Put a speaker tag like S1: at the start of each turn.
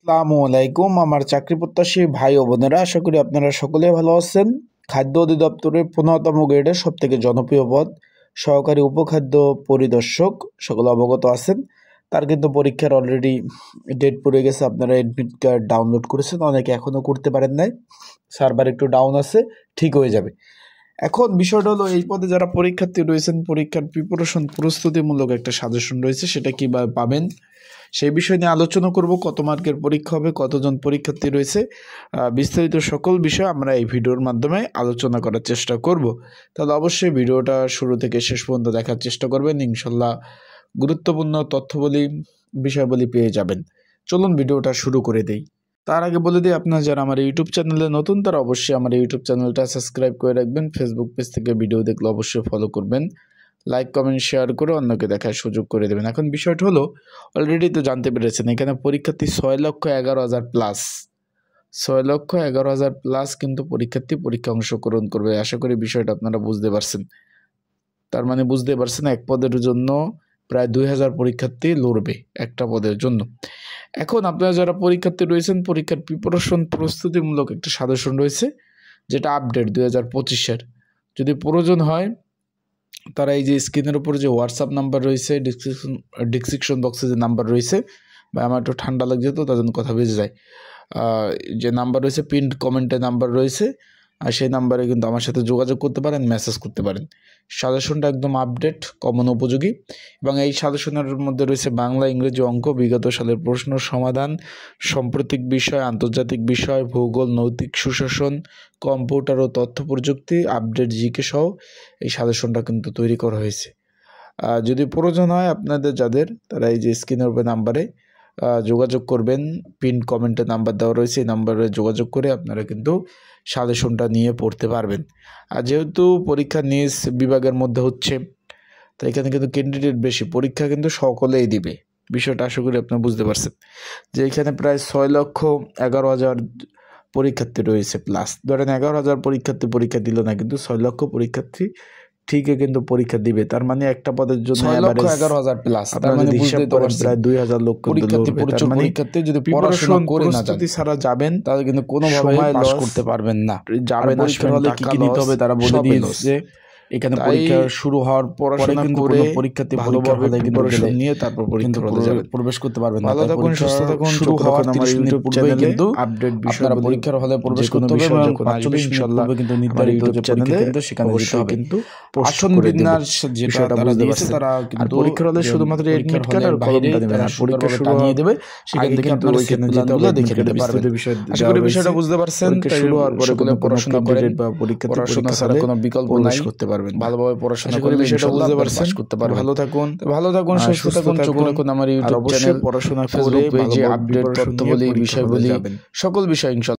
S1: আসসালামু আলাইকুম আমার চাকরি প্রত্যাশী ভাই ও বোনেরা, আশা করি আপনারা সকলে ভালো আছেন। খাদ্য অধিদপ্তরের 15তম গ্রেডের সব থেকে জনপ্রিয় পদ সহকারী উপখাদ্য পরিদর্শক সকলে অবগত আছেন। তার কিন্তু পরীক্ষার অলরেডি ডেট পড়ে গেছে। আপনারা অ্যাডমিট কার্ড ডাউনলোড করেছেন, অনেকে এখনও করতে পারেন নাই, সার্ভার একটু ডাউন আছে, ঠিক হয়ে যাবে। এখন বিষয়টা হলো, এই পদে যারা পরীক্ষার্থী রয়েছেন, পরীক্ষার প্রিপারেশন প্রস্তুতিমূলক একটা সাজেশন রয়েছে, সেটা কীভাবে পাবেন সেই বিষয় নিয়ে আলোচনা করব। কত মার্কের পরীক্ষা হবে, কতজন পরীক্ষার্থী রয়েছে, বিস্তারিত সকল বিষয় আমরা এই ভিডিওর মাধ্যমে আলোচনা করার চেষ্টা করব। তাহলে অবশ্যই ভিডিওটা শুরু থেকে শেষ পর্যন্ত দেখার চেষ্টা করবেন, ইনশাল্লাহ গুরুত্বপূর্ণ তথ্যবলী বিষয়বলী পেয়ে যাবেন। চলুন ভিডিওটা শুরু করে দেই। তার আগে বলে দিই, আপনারা যারা আমার ইউটিউব চ্যানেলে নতুন তারা অবশ্যই আমার ইউটিউব চ্যানেলটা সাবস্ক্রাইব করে রাখবেন। ফেসবুক পেজ থেকে ভিডিও দেখলে অবশ্যই ফলো করবেন, লাইক কমেন্ট শেয়ার করে অন্যকে দেখার সুযোগ করে দেবেন। এখন বিষয়টা হলো, অলরেডি তো জানতে পেরেছেন এখানে পরীক্ষার্থী 6,11,000 প্লাস, 6,11,000 প্লাস কিন্তু পরীক্ষার্থী পরীক্ষা অংশগ্রহণ করবে। আশা করি বিষয়টা আপনারা বুঝতে পারছেন। তার মানে বুঝতে পারছেন, এক পদের জন্য প্রায় 2,000 পরীক্ষার্থী লড়বে একটা পদের জন্য। এখন আপনারা যারা পরীক্ষার্থী রয়েছেন, পরীক্ষার প্রিপারেশন প্রস্তুতিমূলক একটা সাজেশন রয়েছে, যেটা আপডেট 2025-এর। যদি প্রয়োজন হয় তারা এই যে স্ক্রিনের উপর যে হোয়াটসঅ্যাপ নাম্বার রয়েছে, ডিসক্রিপশন বক্সে যে নাম্বার রয়েছে, বা আমার একটু ঠান্ডা লাগছে তো তার জন্য কথা বেজে যায়, যে নাম্বার রয়েছে পিন্ড কমেন্টে নাম্বার রয়েছে, আর সেই নাম্বারে কিন্তু আমার সাথে যোগাযোগ করতে পারেন, মেসেজ করতে পারেন। সাজেশনটা একদম আপডেট, কমন উপযোগী, এবং এই সাজেশনের মধ্যে রয়েছে বাংলা, ইংরেজি, অঙ্ক, বিগত সালের প্রশ্ন সমাধান, সাম্প্রতিক বিষয়, আন্তর্জাতিক বিষয়, ভূগোল, নৈতিক সুশাসন, কম্পিউটার ও তথ্য প্রযুক্তি, আপডেট জিকে সহ এই সাজেশনটা কিন্তু তৈরি করা হয়েছে। যদি প্রয়োজন হয় আপনাদের যাদের, তারা এই যে স্ক্রিনের উপর নাম্বারে যোগাযোগ করবেন, পিন কমেন্টে নাম্বার দেওয়া রয়েছে, এই নাম্বারে যোগাযোগ করে আপনারা কিন্তু সাজেশনটা নিয়ে পড়তে পারবেন। আর যেহেতু পরীক্ষা নিজ বিভাগের মধ্যে হচ্ছে, তাই এখানে কিন্তু ক্যান্ডিডেট বেশি, পরীক্ষা কিন্তু সকলেই দিবে। বিষয়টা আশা করি আপনারা বুঝতে পারছেন যে এখানে প্রায় 6,11,000 পরীক্ষার্থী রয়েছে প্লাস। ধরেন 11,000 পরীক্ষার্থী পরীক্ষা দিল না, কিন্তু 6 লক্ষ পরীক্ষার্থী ঠিকই কিন্তু পরীক্ষা দিবে। তার মানে একটা পদের জন্য
S2: 6,11,000 প্লাস, তার মানে বুঝতে তো পারছেন
S1: প্রায় 2,000 লোক
S2: পরীক্ষার্থী যদি পড়াশোনা করে না যান,
S1: ছাড়া যাবেন
S2: তাহলে কিন্তু কোনোভাবে পাস করতে পারবেন না।
S1: যাবেন
S2: পরীক্ষার হলে কি কি নিতে হবে তারা বলে দিয়েছে। এখানে পরীক্ষা শুরু হওয়ার পরে কিন্তু কোনো পরীক্ষার্থী ভালোভাবে প্রিপারেশন নিয়ে তারপর পরীক্ষা প্রবেশ করতে পারবেন না।
S1: ভালো থাকুন, সুস্থ থাকুন।
S2: শুরু হওয়ার আমার ইউটিউব চ্যানেলে কিন্তু
S1: আপডেট বিষয়
S2: আপনারা পরীক্ষার হলে প্রবেশ করতে হবে এবং 45 মিনিট পূর্বে কিন্তু নির্ধারিত যে পরীক্ষা কেন্দ্র সেখানে যেতে হবে।
S1: কিন্তু
S2: আসন বিন্যাস যেটা তারা দিয়েছে, তারা কিন্তু
S1: পরীক্ষার হলে শুধুমাত্র এডমিট কার্ড আর কলমটা নেবেন, আর পরীক্ষা শুরু
S2: নিয়ে দেবে, সেখান থেকে আপনারা
S1: ওইখানে যেতে দেখে নিতে পারবেন।
S2: আশা করি বিষয়টা বুঝতে পারছেন।
S1: শুরু হওয়ার পরে কোনো
S2: পড়াশোনা করেন
S1: বা পরীক্ষা
S2: ছাড়া কোনো বিকল্প নাই,
S1: করতে পারবেন।
S2: ভালোভাবে পড়াশোনা করে
S1: বিষয়টা বুঝতে পারছেন।
S2: করতে পারবেন।
S1: ভালো থাকুন,
S2: সুস্থ থাকুন। চোখ রাখুন আমার ইউটিউব চ্যানেল,
S1: পড়াশোনা
S2: ফেসবুক পেজে আপডেট তথ্যবলী, বিষয়বলী, সকল বিষয় ইনশাআল্লাহ